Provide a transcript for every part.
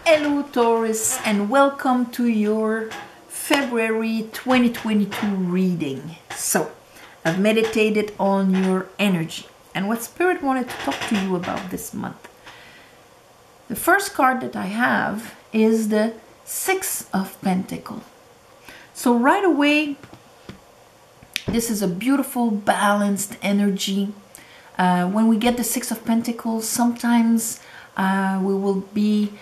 Hello Taurus, and welcome to your February 2022 reading. So, I've meditated on your energy and what Spirit wanted to talk to you about this month. The first card that I have is the Six of Pentacles. So right away, this is a beautiful, balanced energy. When we get the Six of Pentacles, sometimes we will be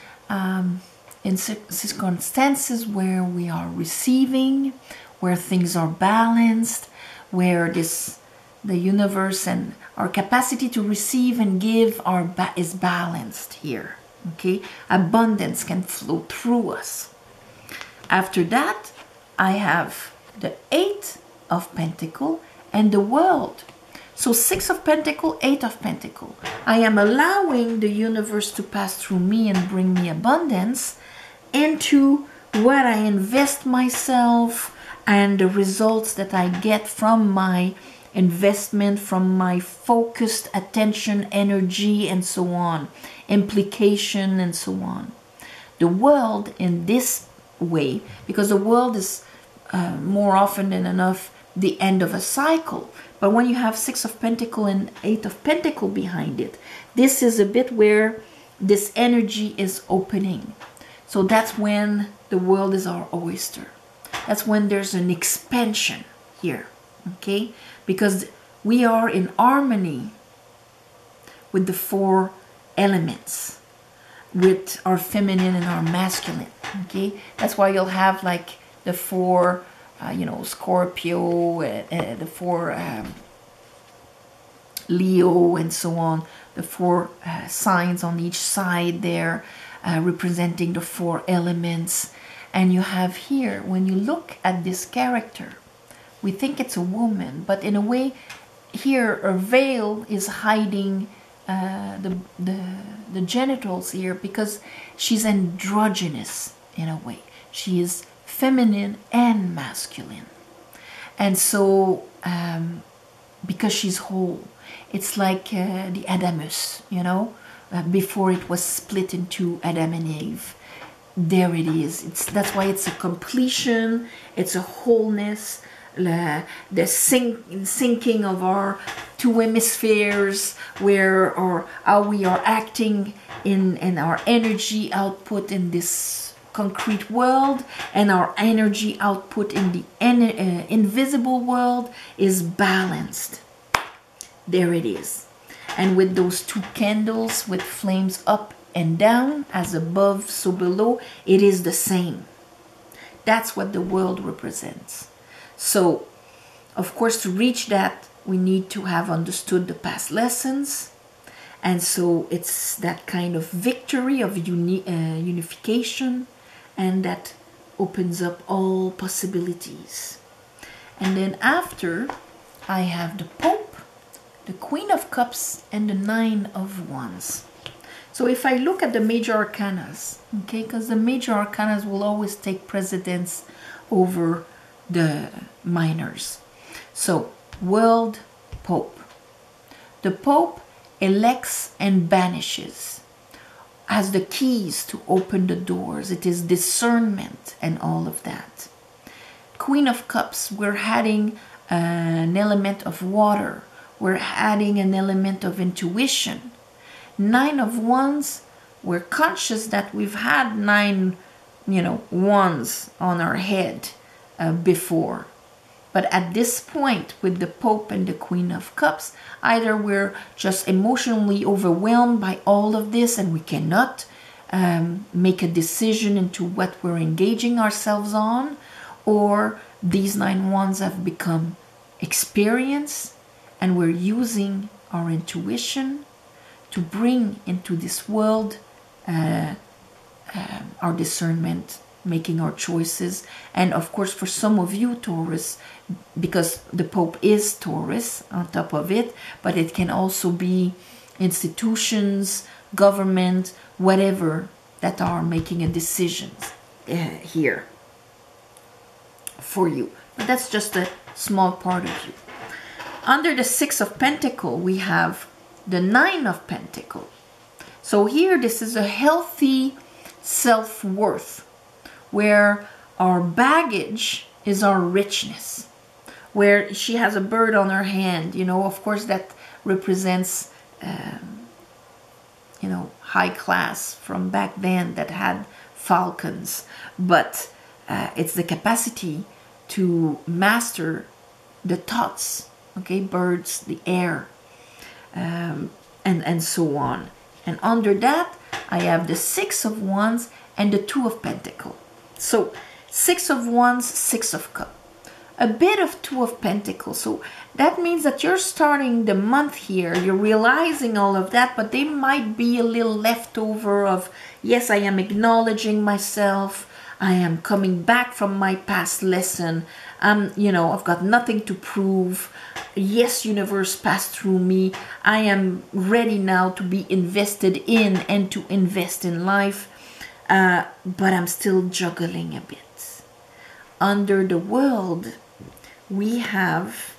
in circumstances where we are receiving, where things are balanced, where the universe and our capacity to receive and give is balanced here. Okay, abundance can flow through us. After that, I have the Eight of Pentacles and the World. So Six of Pentacles, Eight of Pentacles. I am allowing the universe to pass through me and bring me abundance into what I invest myself and the results that I get from my investment, from my focused attention, energy, and so on, implication, and so on. The World in this way, because the world is more often than enough the end of a cycle. But when you have Six of Pentacles and Eight of Pentacles behind it, this is a bit where this energy is opening. So that's when the world is our oyster. That's when there's an expansion here, okay? Because we are in harmony with the four elements, with our feminine and our masculine, okay? That's why you'll have like the four Scorpio, the four Leo, and so on. The four signs on each side there, representing the four elements. And you have here, when you look at this character, we think it's a woman, but in a way, here a veil is hiding the genitals here, because she's androgynous in a way. She is feminine and masculine, and so because she's whole, it's like the Adamus, before it was split into Adam and Eve. There it is. That's why it's a completion, it's a wholeness, the syncing of our two hemispheres, or how we are acting in our energy output in this concrete world, and our energy output in the invisible world is balanced. There it is. And with those two candles with flames up and down, as above so below, it is the same. That's what the world represents. So of course, to reach that, we need to have understood the past lessons. And so it's that kind of victory of unification, and that opens up all possibilities. And then after, I have the Pope, the Queen of Cups, and the Nine of Wands. So if I look at the major arcanas, okay, because the major arcanas will always take precedence over the minors. So, World, Pope. The Pope elects and banishes, has the keys to open the doors. It is discernment and all of that. Queen of Cups, we're adding an element of water. We're adding an element of intuition. Nine of Wands, we're conscious that we've had nine, wands on our head before. But at this point, with the Pope and the Queen of Cups, either we're just emotionally overwhelmed by all of this and we cannot make a decision into what we're engaging ourselves on, or these nine wands have become experience and we're using our intuition to bring into this world our discernment, making our choices. And of course, for some of you, Taurus, because the Pope is Taurus on top of it, but it can also be institutions, government, whatever, that are making a decision here for you. But that's just a small part of you. Under the Six of Pentacles, we have the Nine of Pentacles. So here, this is a healthy self-worth, where our baggage is our richness, where she has a bird on her hand, you know, of course that represents, you know, high class from back then that had falcons, but it's the capacity to master the thoughts, okay, birds, the air, and so on. And under that, I have the Six of Wands and the Two of Pentacles. So, Six of Wands, Six of Cups. A bit of Two of Pentacles. So, that means that you're starting the month here. You're realizing all of that, but there might be a little leftover of, yes, I am acknowledging myself. I am coming back from my past lesson. You know, I've got nothing to prove. Yes, universe passed through me. I am ready now to be invested in and to invest in life. But I'm still juggling a bit. Under the World, we have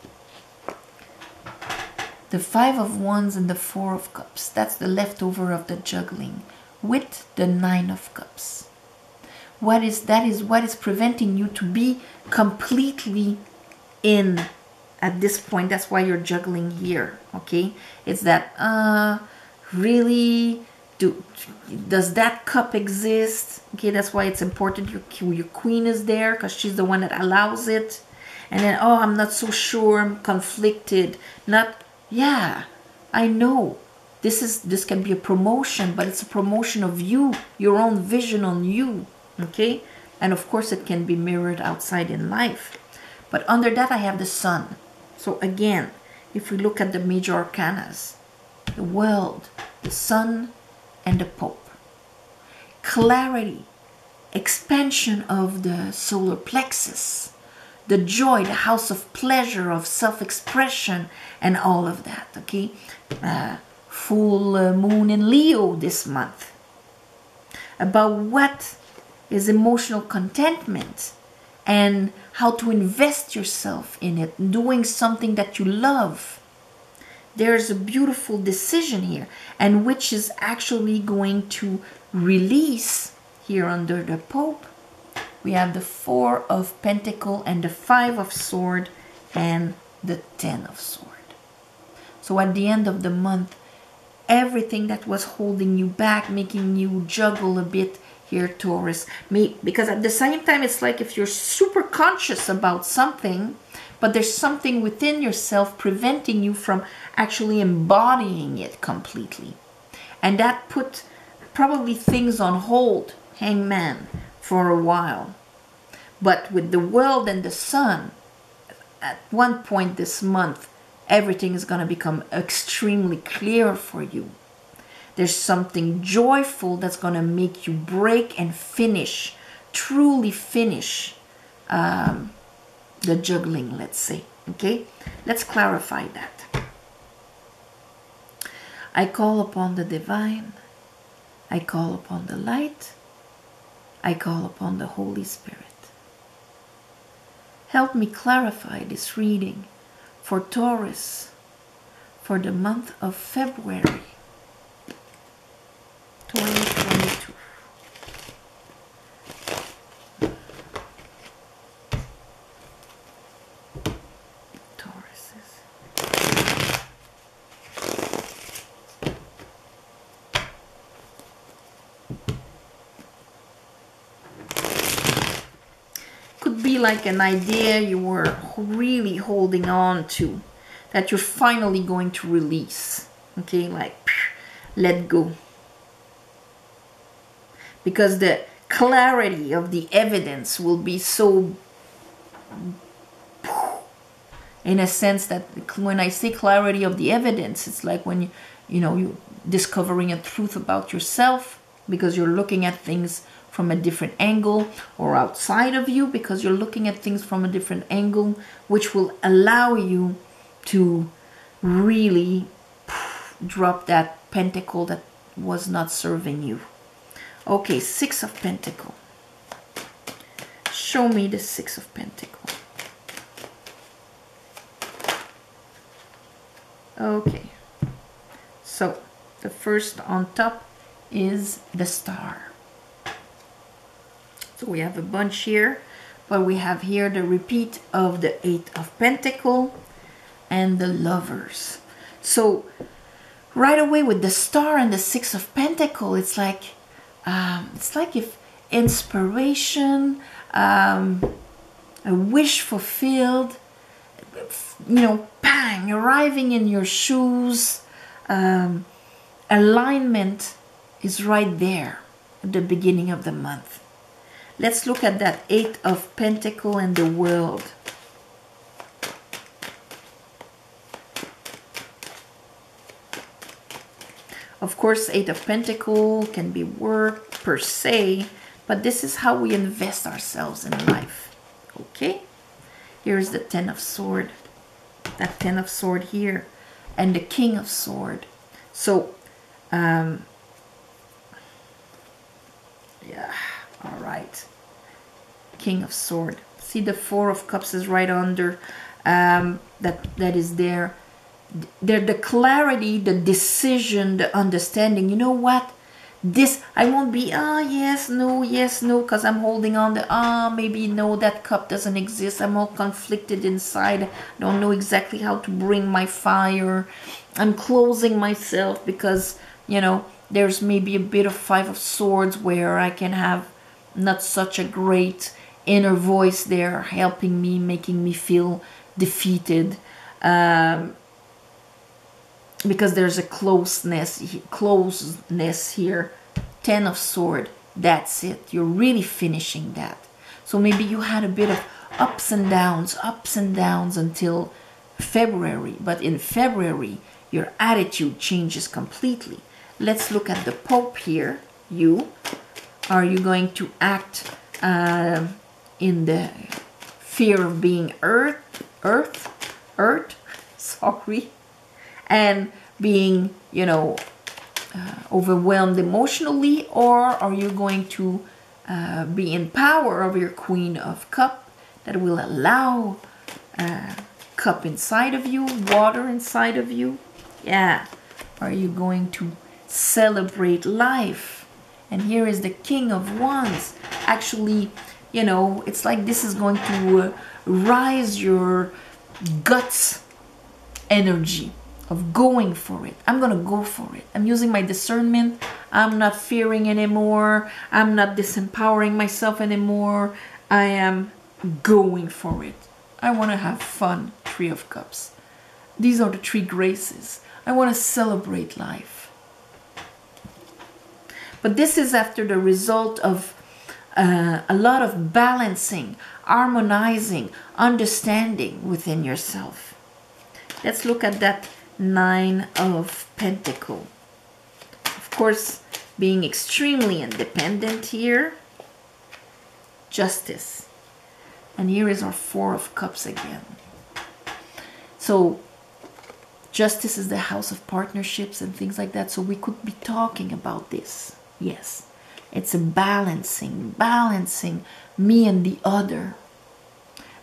the Five of Wands and the Four of Cups. That's the leftover of the juggling with the Nine of Cups. That is what is preventing you to be completely in at this point. That's why you're juggling here, okay? It's that, really, does that cup exist? Okay, that's why it's important your queen is there, because she's the one that allows it. And then, oh, I'm not so sure, I'm conflicted. Not, yeah, I know. This can be a promotion, but it's a promotion of you, your own vision on you. Okay, and of course it can be mirrored outside in life, but under that I have the Sun. So again, if we look at the major arcanas, the World, the Sun, and the Pope, clarity, expansion of the solar plexus, the joy, the house of pleasure, of self-expression, and all of that. Okay, full moon in Leo this month. About what is emotional contentment and how to invest yourself in it, doing something that you love. There's a beautiful decision here, and which is actually going to release here under the Pope. We have the Four of Pentacles and the Five of Swords and the Ten of Swords. So at the end of the month, everything that was holding you back, making you juggle a bit here, Taurus, because at the same time it's like if you're super conscious about something, but there's something within yourself preventing you from actually embodying it completely, and that put probably things on hold, Hangman, for a while. But with the World and the Sun, at one point this month, everything is going to become extremely clear for you. There's something joyful that's going to make you break and finish, truly finish the juggling, let's say. Okay, let's clarify that. I call upon the divine. I call upon the light. I call upon the Holy Spirit. Help me clarify this reading for Taurus for the month of February 2022. Tauruses. Could be like an idea you were really holding on to, that you're finally going to release. Okay, like let go. Because the clarity of the evidence will be so, in a sense that when I say clarity of the evidence, it's like when you're discovering a truth about yourself, because you're looking at things from a different angle, or outside of you because you're looking at things from a different angle, which will allow you to really drop that pentacle that was not serving you. Okay, Six of Pentacles. Show me the Six of Pentacles. Okay. So, the first on top is the Star. So we have a bunch here, but we have here the repeat of the Eight of Pentacles and the Lovers. So right away with the Star and the Six of Pentacles, it's like if inspiration, a wish fulfilled, you know, bang, arriving in your shoes, alignment is right there at the beginning of the month. Let's look at that Eight of Pentacles and the World. Of course, Eight of Pentacles can be work per se, but this is how we invest ourselves in life. Okay? Here's the Ten of Swords. That Ten of Swords here. And the King of Swords. So, yeah. All right. King of Swords. See the Four of Cups is right under. That is there. The clarity, the decision, the understanding. You know what? This, I won't be, yes, no, because I'm holding on the, maybe no, that cup doesn't exist. I'm all conflicted inside. I don't know exactly how to bring my fire. I'm closing myself because, you know, there's maybe a bit of Five of Swords where I can have not such a great inner voice there helping me, making me feel defeated. Because there's a closeness here. Ten of Swords, that's it. You're really finishing that. So maybe you had a bit of ups and downs until February. But in February, your attitude changes completely. Let's look at the Pope here. Are you going to act in the fear of being sorry, and being, you know, overwhelmed emotionally, or are you going to be in power of your Queen of Cups that will allow cup inside of you, water inside of you? Yeah. Are you going to celebrate life? And here is the King of Wands. Actually, you know, it's like this is going to rise your guts energy of going for it. I'm going to go for it. I'm using my discernment. I'm not fearing anymore. I'm not disempowering myself anymore. I am going for it. I want to have fun. Three of Cups. These are the three graces. I want to celebrate life. But this is after the result of a lot of balancing, harmonizing, understanding within yourself. Let's look at that Nine of Pentacles. Of course, being extremely independent here. Justice. And here is our Four of Cups again. So, Justice is the house of partnerships and things like that. So we could be talking about this. Yes. It's a balancing me and the other.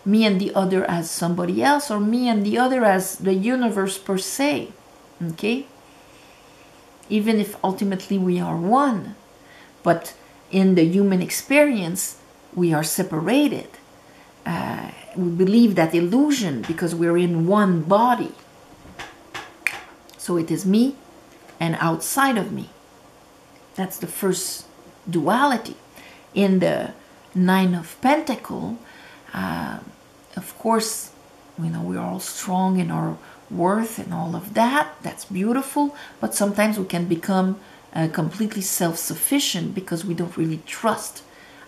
Me and the other as somebody else, or me and the other as the universe per se. Okay? Even if ultimately we are one. But in the human experience, we are separated. We believe that illusion because we're in one body. So it is me and outside of me. That's the first duality. In the Nine of Pentacles, of course, you know, we're all strong in our worth and all of that. That's beautiful. But sometimes we can become completely self-sufficient because we don't really trust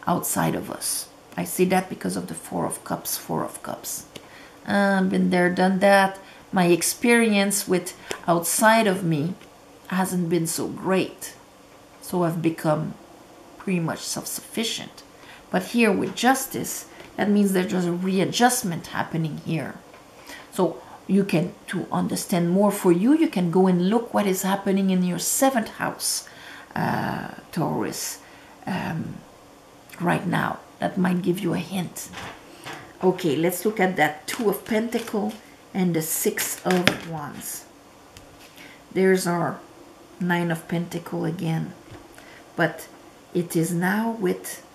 outside of us. I say that because of the Four of Cups, Four of Cups. Been there, done that. My experience with outside of me hasn't been so great. So I've become pretty much self-sufficient. But here with Justice, that means that there's a readjustment happening here. So you can, to understand more for you, you can go and look what is happening in your 7th house, Taurus, right now. That might give you a hint. Okay, let's look at that Two of Pentacles and the Six of Wands. There's our Nine of Pentacles again. But it is now with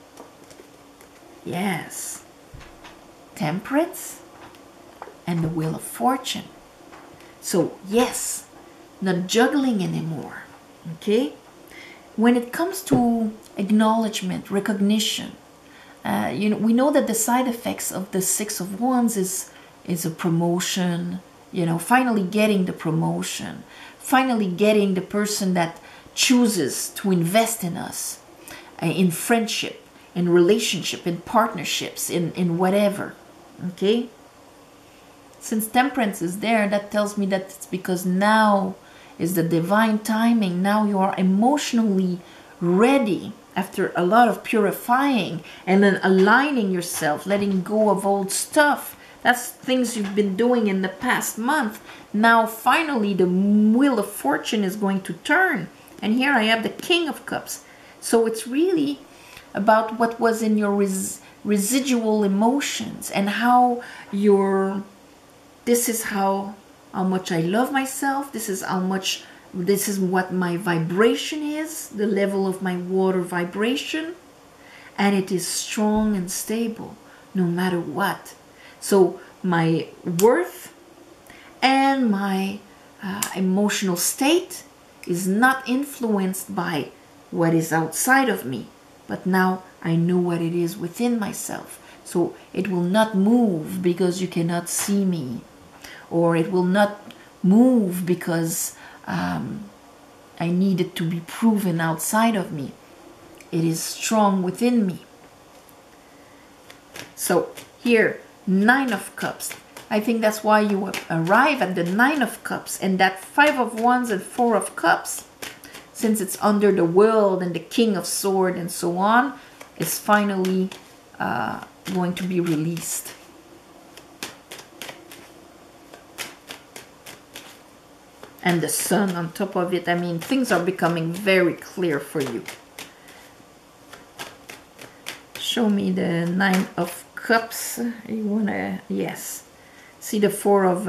Yes. Temperance and the Wheel of Fortune. So yes, not juggling anymore. Okay? When it comes to acknowledgement, recognition, we know that the side effects of the Six of Wands is a promotion, finally getting the promotion, finally getting the person that chooses to invest in us, in friendship, in relationship, in partnerships, in whatever. Okay? Since Temperance is there, that tells me that it's because now is the divine timing. Now you are emotionally ready after a lot of purifying and then aligning yourself, letting go of old stuff. That's things you've been doing in the past month. Now finally the Wheel of Fortune is going to turn. And here I have the King of Cups. So it's really about what was in your residual emotions and how this is how much I love myself. This is what my vibration is, the level of my water vibration. And it is strong and stable no matter what. So my worth and my emotional state is not influenced by what is outside of me. But now I know what it is within myself. So it will not move because you cannot see me. Or it will not move because I need it to be proven outside of me. It is strong within me. So here, Nine of Cups. I think that's why you arrive at the Nine of Cups. And that Five of Wands and Four of Cups, since it's under the World and the King of Swords and so on, is finally going to be released. And the Sun on top of it. I mean, things are becoming very clear for you. Show me the Nine of Cups. You wanna, yes. See the Four of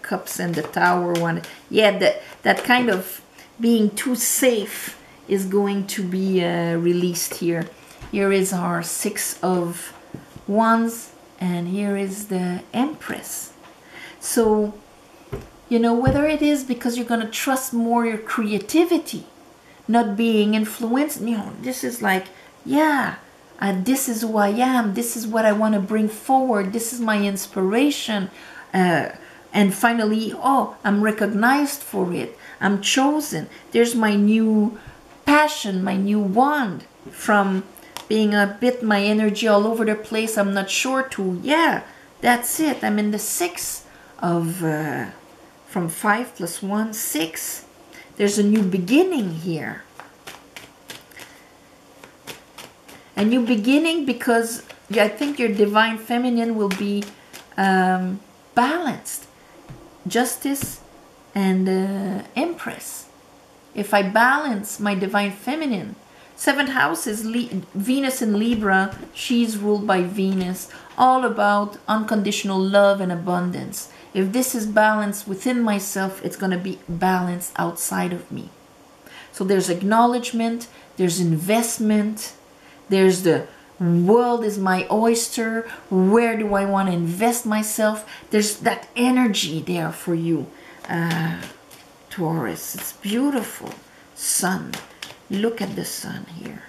Cups and the Tower one. Yeah, that kind of being too safe is going to be released here. Here is our Six of Wands, and here is the Empress. So, whether it is because you're going to trust more your creativity, not being influenced, this is like, yeah, this is who I am, this is what I want to bring forward, this is my inspiration, and finally, oh, I'm recognized for it, I'm chosen, there's my new passion, my new wand, from being a bit my energy all over the place, I'm not sure to, yeah, that's it, I'm in the Six of... from 5 plus 1, 6. There's a new beginning here. A new beginning because I think your Divine Feminine will be balanced. Justice and Empress. If I balance my Divine Feminine, 7th house is Venus in Libra. She's ruled by Venus. All about unconditional love and abundance. If this is balanced within myself, it's going to be balanced outside of me. So there's acknowledgement, there's investment, there's the world is my oyster, where do I want to invest myself? There's that energy there for you, Taurus. It's beautiful. Sun. Look at the sun here.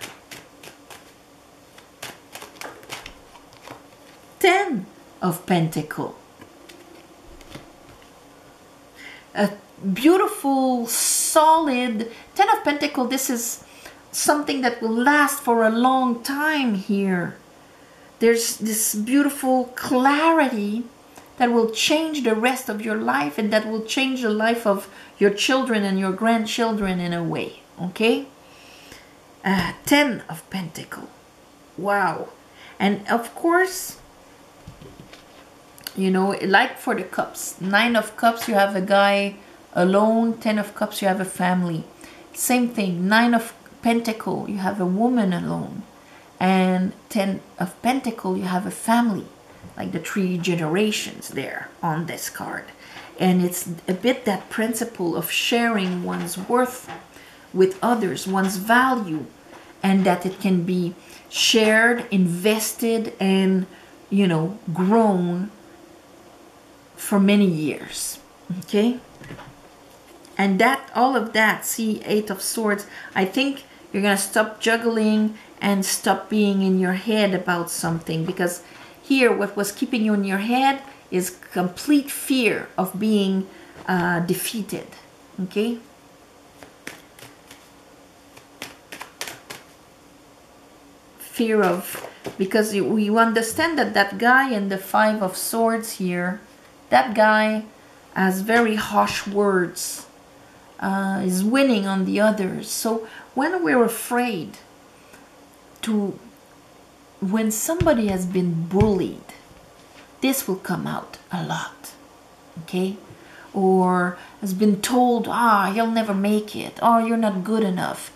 10 of Pentacles. A beautiful, solid 10 of Pentacles. This is something that will last for a long time here. There's this beautiful clarity that will change the rest of your life, and that will change the life of your children and your grandchildren in a way. Okay? 10 of Pentacles. Wow. And of course, like for the Cups, 9 of Cups, you have a guy alone. 10 of Cups, you have a family. Same thing. 9 of Pentacles, you have a woman alone. And 10 of Pentacles, you have a family. Like the 3 generations there on this card. And it's a bit that principle of sharing one's worth with others, one's value. And that it can be shared, invested, and, you know, grown for many years. Okay? And that, all of that, see, Eight of Swords, I think you're going to stop juggling and stop being in your head about something, because here what was keeping you in your head is complete fear of being defeated. Okay? Fear of, because you understand that that guy in the Five of Swords here, that guy has very harsh words, is winning on the others. So when we're afraid to, when somebody has been bullied, this will come out a lot. Okay? Or has been told, you'll never make it, you're not good enough.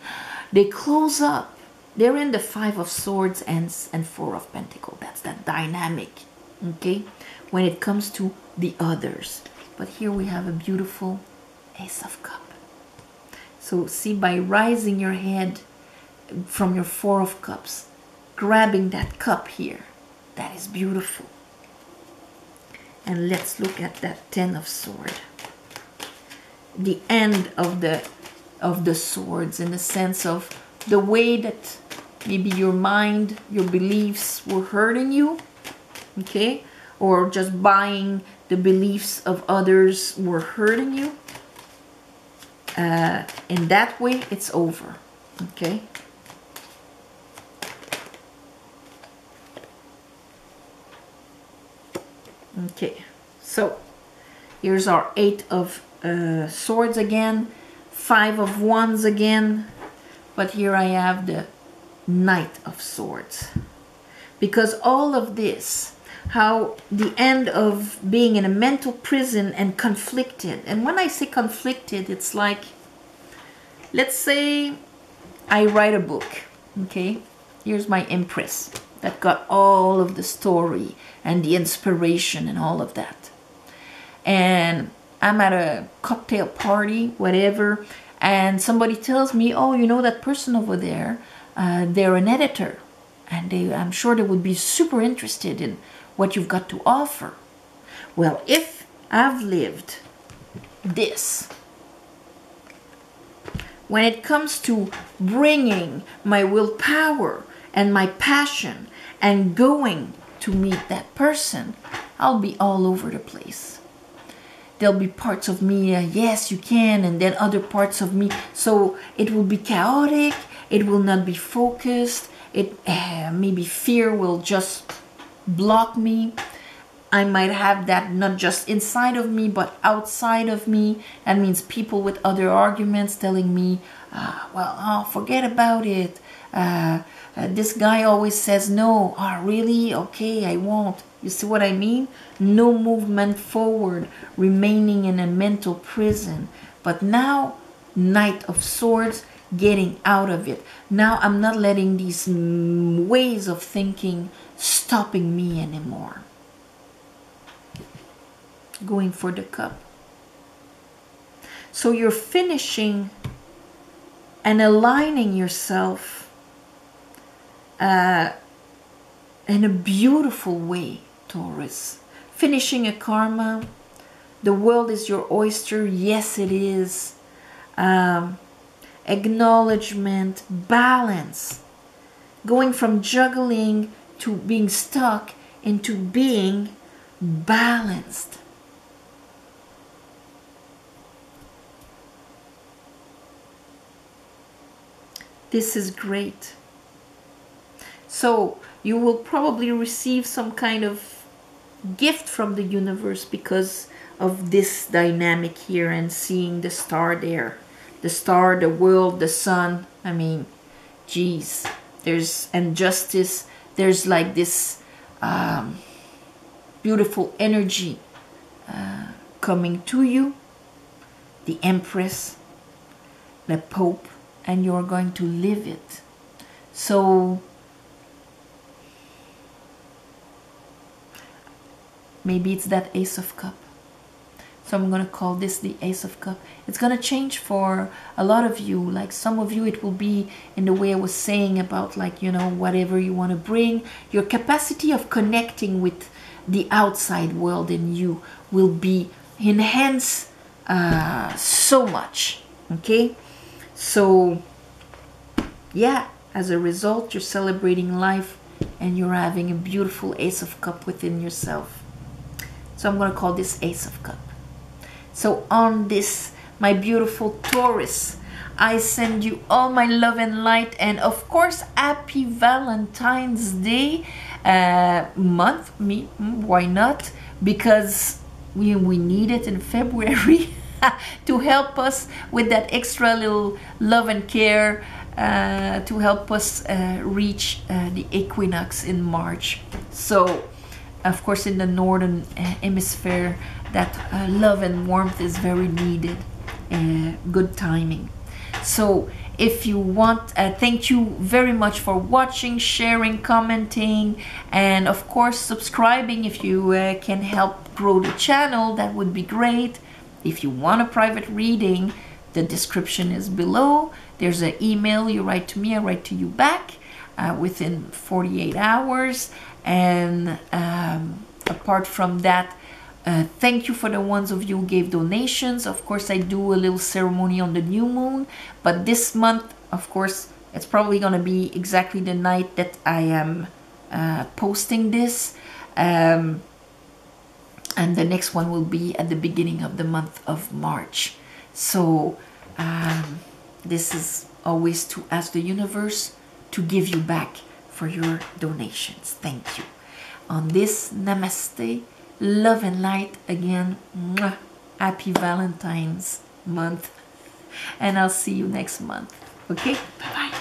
They close up. They're in the Five of Swords and Four of Pentacles. That's that dynamic, okay, when it comes to the others. But here we have a beautiful Ace of Cups. So see, by rising your head from your Four of Cups, grabbing that cup here, that is beautiful. And let's look at that Ten of Swords. The end of the swords, in the sense of the way that maybe your mind, your beliefs were hurting you, okay? Or just buying the beliefs of others were hurting you. In that way, it's over, okay? Okay, so here's our Eight of Swords again, Five of Wands again, but here I have the Knight of Swords. Because all of this, how the end of being in a mental prison and conflicted, and when I say conflicted, it's like, let's say I write a book, okay? Here's my Empress that got all of the story and the inspiration and all of that. And I'm at a cocktail party, whatever, and somebody tells me, oh, you know that person over there, they're an editor, and I'm sure they would be super interested in what you've got to offer. Well, if I've lived this, when it comes to bringing my willpower and my passion and going to meet that person, I'll be all over the place. There'll be parts of me, yes, you can, and then other parts of me. So it will be chaotic. It will not be focused. Maybe fear will just block me. I might have that not just inside of me, but outside of me. That means people with other arguments telling me, forget about it. This guy always says no. Really? Okay, I won't. You see what I mean? No movement forward, remaining in a mental prison. But now, Knight of Swords, getting out of it. Now I'm not letting these ways of thinking stopping me anymore. Going for the cup. So you're finishing and aligning yourself in a beautiful way, Taurus. Finishing a karma. The world is your oyster. Yes, it is. Acknowledgement, balance. Going from juggling to being stuck into being balanced. This is great. So you will probably receive some kind of gift from the universe because of this dynamic here and seeing the star there. The star, the world, the sun. I mean, geez. There's injustice. There's like this beautiful energy coming to you. The Empress, the Pope, and you're going to live it. So maybe it's that Ace of Cups. So I'm going to call this the Ace of Cups. It's going to change for a lot of you. Like some of you, it will be in the way I was saying about, like, you know, whatever you want to bring. Your capacity of connecting with the outside world in you will be enhanced so much. Okay? So, yeah, as a result, you're celebrating life and you're having a beautiful Ace of Cups within yourself. So I'm going to call this Ace of Cups. So on this, my beautiful Taurus, I send you all my love and light, and of course, happy Valentine's Day month. Why not? Because we need it in February to help us with that extra little love and care, to help us reach the equinox in March. So, of course, in the northern hemisphere, that love and warmth is very needed. Good timing. So if you want, thank you very much for watching, sharing, commenting, and of course subscribing. If you can help grow the channel, that would be great. If you want a private reading, the description is below. There's an email, you write to me, I write to you back within 48 hours. And apart from that, thank you for the ones of you who gave donations. Of course, I do a little ceremony on the new moon, but this month, of course, it's probably going to be exactly the night that I am posting this, and the next one will be at the beginning of the month of March. So this is always to ask the universe to give you back for your donations. Thank you. On this, namaste. Love and light again. Mwah. Happy Valentine's month. And I'll see you next month. Okay? Bye-bye.